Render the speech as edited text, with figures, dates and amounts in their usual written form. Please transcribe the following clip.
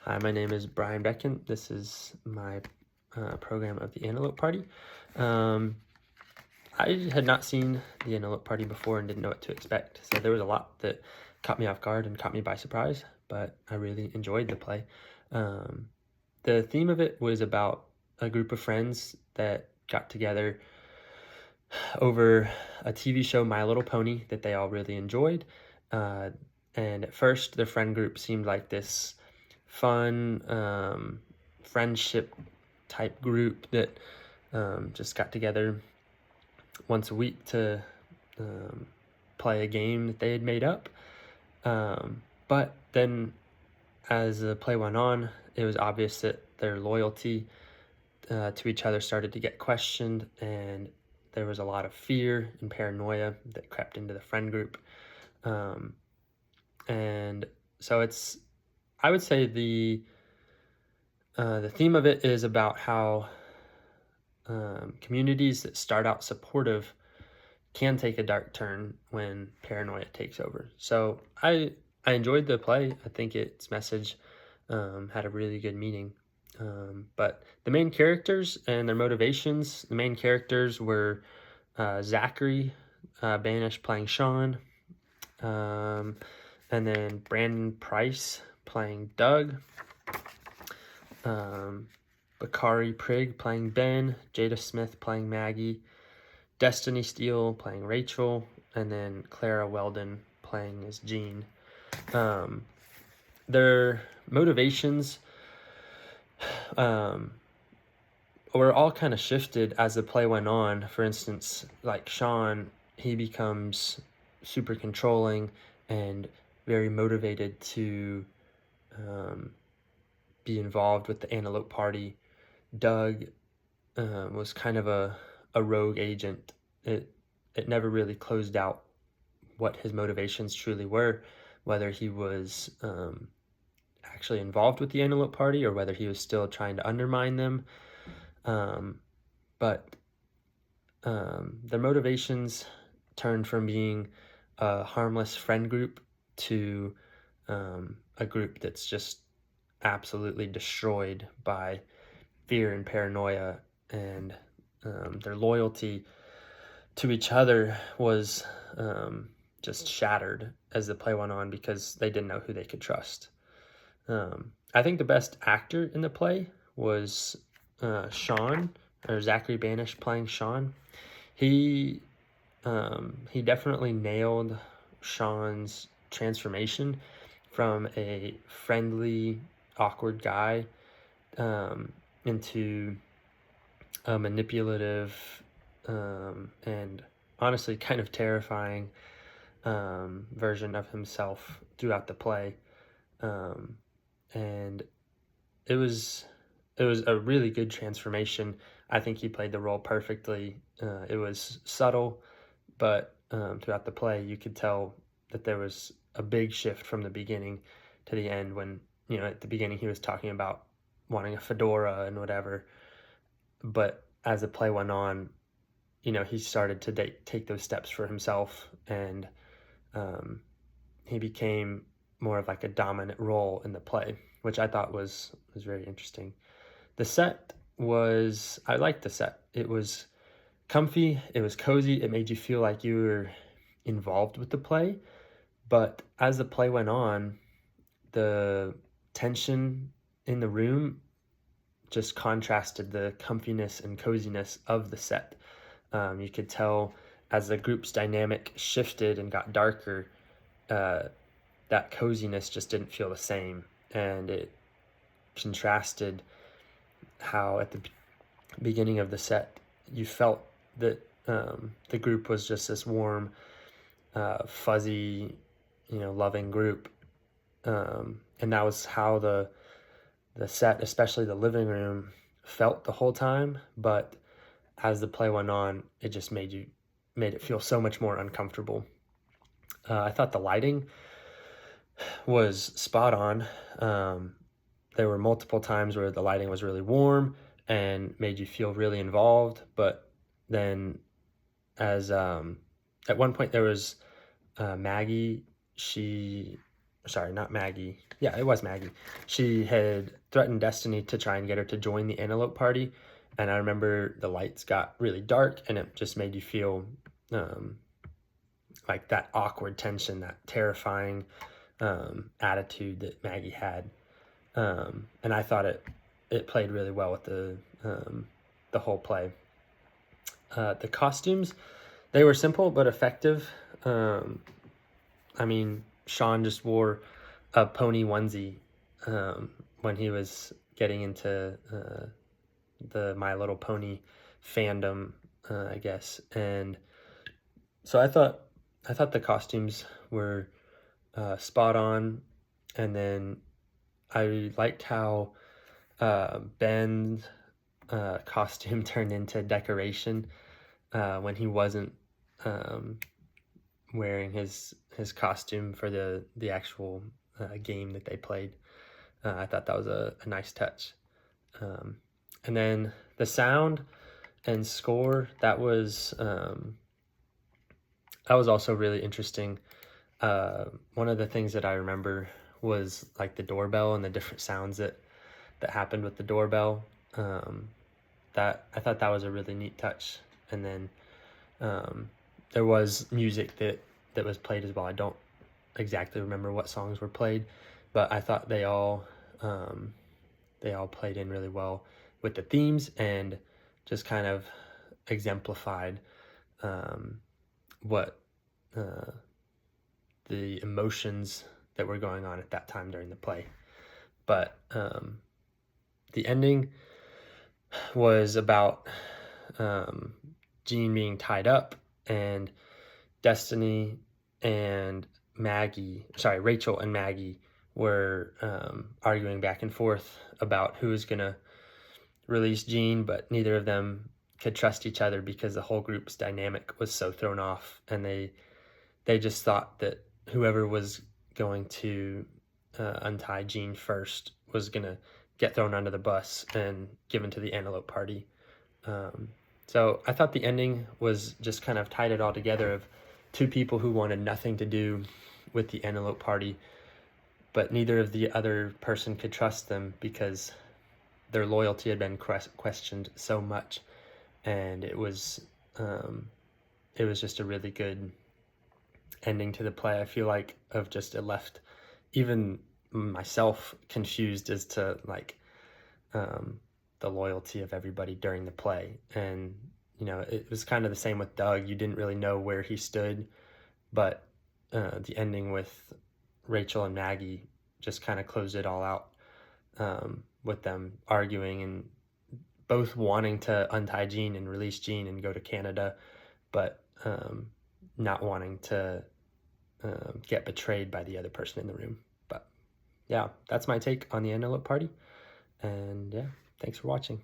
Hi, my name is Brian Becken. This is my program of the Antelope Party. Um, I had not seen the Antelope Party before and didn't know what to expect, so there was a lot that caught me off guard and caught me by surprise, but I really enjoyed the play. Um, the theme of it was about a group of friends that got together over a TV show, My Little Pony, that they all really enjoyed. Uh, and at first, the friend group seemed like this fun friendship type group that just got together once a week to um, play a game that they had made up. But then, as the play went on, it was obvious that their loyalty to each other started to get questioned, and there was a lot of fear and paranoia that crept into the friend group. Um, and so I would say the theme of it is about how communities that start out supportive can take a dark turn when paranoia takes over. So I enjoyed the play. I think its message had a really good meaning. But the main characters and their motivations, the main characters were Zachary Banish playing Sean, um, and then Brandon Price playing Doug, um, Bakari Prigg playing Ben, Jada Smith playing Maggie, Destiny Steele playing Rachel, and then Clara Weldon playing as Jean. Their motivations um, were all kind of shifted as the play went on. For instance, like Sean, he becomes super controlling and very motivated to um, be involved with the Antelope Party. Doug was kind of a rogue agent. It never really closed out what his motivations truly were, whether he was actually involved with the Antelope Party or whether he was still trying to undermine them. But their motivations turned from being a harmless friend group to a group that's just absolutely destroyed by fear and paranoia, and their loyalty to each other was just shattered as the play went on because they didn't know who they could trust. I think the best actor in the play was Sean, or Zachary Banish playing Sean. He he definitely nailed Sean's transformation from a friendly, awkward guy into a manipulative and honestly kind of terrifying version of himself throughout the play. Um, and it was a really good transformation. I think he played the role perfectly. It was subtle, but throughout the play, you could tell that there was a big shift from the beginning to the end. When at the beginning he was talking about wanting a fedora and whatever, but as the play went on, he started to take those steps for himself, and um, he became more of like a dominant role in the play, which I thought was very interesting. The set was I liked the set. It was comfy, it was cozy, it made you feel like you were involved with the play. But as the play went on, the tension in the room just contrasted the comfiness and coziness of the set. You could tell as the group's dynamic shifted and got darker, that coziness just didn't feel the same. And it contrasted how at the beginning of the set you felt that the group was just this warm, fuzzy, loving group. And that was how the set, especially the living room, felt the whole time. But as the play went on, it just made it feel so much more uncomfortable. I thought the lighting was spot on. There were multiple times where the lighting was really warm and made you feel really involved. But then, as at one point there was Maggie, she sorry, not Maggie. Yeah, it was Maggie. She had threatened Destiny to try and get her to join the Antelope Party. And I remember the lights got really dark and it just made you feel like that awkward tension, that terrifying attitude that Maggie had. And I thought it played really well with the whole play. The costumes, they were simple but effective. I mean, Sean just wore a pony onesie when he was getting into the My Little Pony fandom, I guess. And so I thought the costumes were spot on. And then I liked how Ben's costume turned into decoration when he wasn't wearing his costume for the actual game that they played. I thought that was a nice touch. And then the sound and score, that was also really interesting. One of the things that I remember was like the doorbell and the different sounds that happened with the doorbell. That I thought that was a really neat touch. And then there was music that was played as well. I don't exactly remember what songs were played, but I thought they all played in really well with the themes and just kind of exemplified what the emotions that were going on at that time during the play. But the ending was about Jean being tied up and Destiny and Rachel and Maggie were arguing back and forth about who was going to release Jean, but neither of them could trust each other because the whole group's dynamic was so thrown off, and they just thought that whoever was going to untie Jean first was going to get thrown under the bus and given to the Antelope Party. So I thought the ending was just kind of tied it all together of two people who wanted nothing to do with the Antelope Party, but neither of the other person could trust them because their loyalty had been questioned so much. And it was just a really good ending to the play. I feel like it left even myself confused as to like the loyalty of everybody during the play. And it was kind of the same with Doug. You didn't really know where he stood, but the ending with Rachel and Maggie just kind of closed it all out, with them arguing and both wanting to untie Jean and release Jean and go to Canada, but not wanting to get betrayed by the other person in the room. But yeah, that's my take on the Antelope Party. And yeah, thanks for watching.